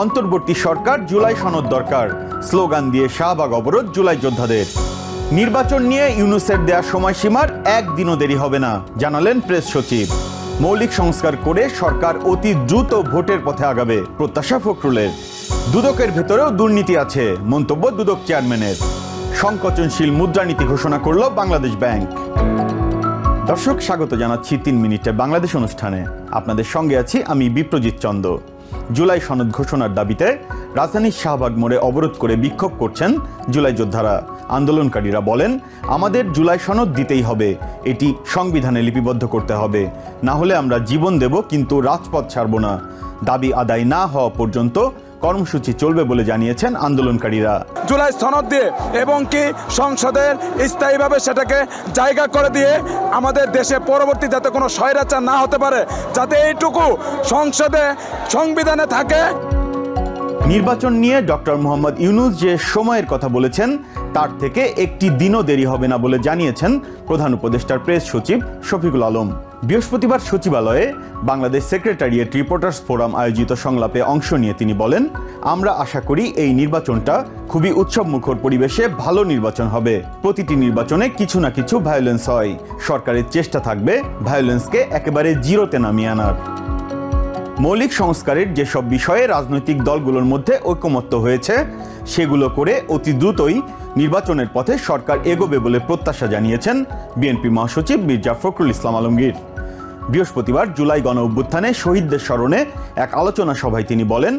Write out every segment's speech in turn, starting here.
অন্তর্বর্তী সরকার জুলাই সনদ দরকার স্লোগান দিয়ে শাহবাগ অবরোধ জুলাই যোদ্ধাদের। নির্বাচন নিয়ে ইউনূসের দেয়া সময়সীমার একদিনও দেরি হবে না জানালেন প্রেস সচিব। মৌলিক সংস্কার করে সরকার অতি দ্রুত ভোটের পথে আগাবে প্রত্যাশা ফখরুলের। দুদকের ভেতরেও দুর্নীতি আছে মন্তব্য দুদক চেয়ারম্যানের। সংকোচনশীল মুদ্রানীতি ঘোষণা করল বাংলাদেশ ব্যাংক। দর্শক, স্বাগত জানাচ্ছি 3 মিনিটে বাংলাদেশ অনুষ্ঠানে। আপনাদের সঙ্গে আছি আমি বিপ্রজিৎ চন্দ। জুলাই সনদ ঘোষণার দাবিতে রাজধানীর শাহবাগ মোড়ে অবরোধ করে বিক্ষোভ করছেন জুলাই যোদ্ধারা। আন্দোলনকারীরা বলেন, আমাদের জুলাই সনদ দিতেই হবে, এটি সংবিধানে লিপিবদ্ধ করতে হবে, না হলে আমরা জীবন দেব কিন্তু রাজপথ ছাড়ব না। দাবি আদায় না হওয়া পর্যন্ত কর্মসূচি চলবে বলে জানিয়েছেন আন্দোলনকারীরা। জুলাই সনদ দিয়ে এবং কি সংসদের স্থায়ীভাবে সেটাকে জায়গা করে দিয়ে আমাদের দেশে পরবর্তী যাতে কোনো স্বৈরাচার না হতে পারে, যাতে এইটুকু সংসদে সংবিধানে থাকে। নির্বাচন নিয়ে ডক্টর মোহাম্মদ ইউনূস যে সময়ের কথা বলেছেন তার থেকে একটি দিনও দেরি হবে না বলে জানিয়েছেন প্রধান উপদেষ্টার প্রেস সচিব শফিকুল আলম। বৃহস্পতিবার সচিবালয়ে বাংলাদেশ সেক্রেটারিয়েট রিপোর্টার্স ফোরাম আয়োজিত সংলাপে অংশ নিয়ে তিনি বলেন, আমরা আশা করি এই নির্বাচনটা খুবই উৎসবমুখর পরিবেশে ভালো নির্বাচন হবে। প্রতিটি নির্বাচনে কিছু না কিছু ভায়োলেন্স হয়, সরকারের চেষ্টা থাকবে ভায়োলেন্সকে একেবারে জিরোতে নামিয়ে আনার। মৌলিক সংস্কারের যেসব বিষয়ে রাজনৈতিক দলগুলোর মধ্যে ঐকমত্য হয়েছে সেগুলো করে অতি দ্রুতই নির্বাচনের পথে সরকার এগোবে বলে প্রত্যাশা জানিয়েছেন বিএনপি মহাসচিব মির্জা ফখরুল ইসলাম আলমগীর। বৃহস্পতিবার জুলাই গণ অভ্যুত্থানে শহীদদের স্মরণে এক আলোচনা সভায় তিনি বলেন,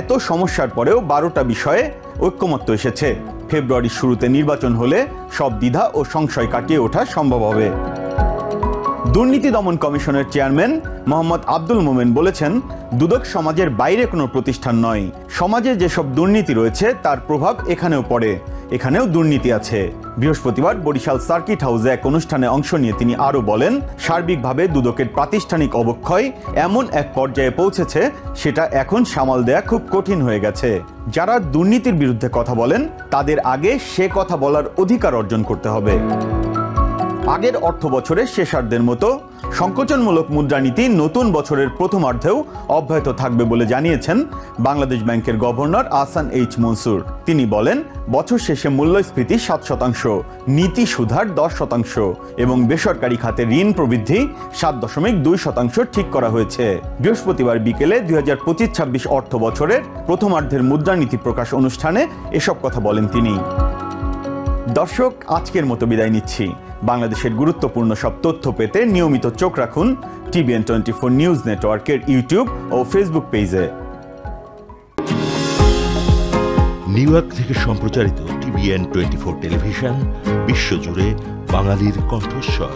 এত সমস্যার পরেও 12টা বিষয়ে ঐকমত্য এসেছে। ফেব্রুয়ারির শুরুতে নির্বাচন হলে সব দ্বিধা ও সংশয় কাটিয়ে ওঠা সম্ভব হবে। দুর্নীতি দমন কমিশনের চেয়ারম্যান মোহাম্মদ আব্দুল মোমেন বলেছেন, দুদক সমাজের বাইরে কোনো প্রতিষ্ঠান নয়। সমাজে যেসব দুর্নীতি রয়েছে তার প্রভাব এখানেও পড়ে, এখানেও দুর্নীতি আছে। বৃহস্পতিবার বরিশাল সার্কিট হাউসে এক অনুষ্ঠানে অংশ নিয়ে তিনি আরও বলেন, সার্বিকভাবে দুদকের প্রাতিষ্ঠানিক অবক্ষয় এমন এক পর্যায়ে পৌঁছেছে সেটা এখন সামাল দেয়া খুব কঠিন হয়ে গেছে। যারা দুর্নীতির বিরুদ্ধে কথা বলেন তাদের আগে সে কথা বলার অধিকার অর্জন করতে হবে। আগের অর্থ বছরের শেষার্ধের মতো সংকোচনমূলক মুদ্রানীতি নতুন বছরের প্রথমার্ধেও অব্যাহত থাকবে বলে জানিয়েছেন বাংলাদেশ ব্যাংকের গভর্নর আহসান এইচ মনসুর। তিনি বলেন, বছর শেষে মূল্যস্ফীতি 7%, নীতি সুধার 10% এবং বেসরকারি খাতে ঋণ প্রবৃদ্ধি 7.2% ঠিক করা হয়েছে। বৃহস্পতিবার বিকেলে 2025-26 অর্থ বছরের প্রথমার্ধের মুদ্রানীতি প্রকাশ অনুষ্ঠানে এসব কথা বলেন তিনি। দর্শক, আজকের মতো বিদায় নিচ্ছি। বাংলাদেশের গুরুত্বপূর্ণ সব তথ্য পেতে নিয়মিত চোখ রাখুন TBN 24 নিউজ নেটওয়ার্কের ইউটিউব ও ফেসবুক পেজে। নিউ ইয়র্ক থেকে সম্প্রচারিত TBN 24 টেলিভিশন বিশ্বজুড়ে বাঙালির কণ্ঠস্বর।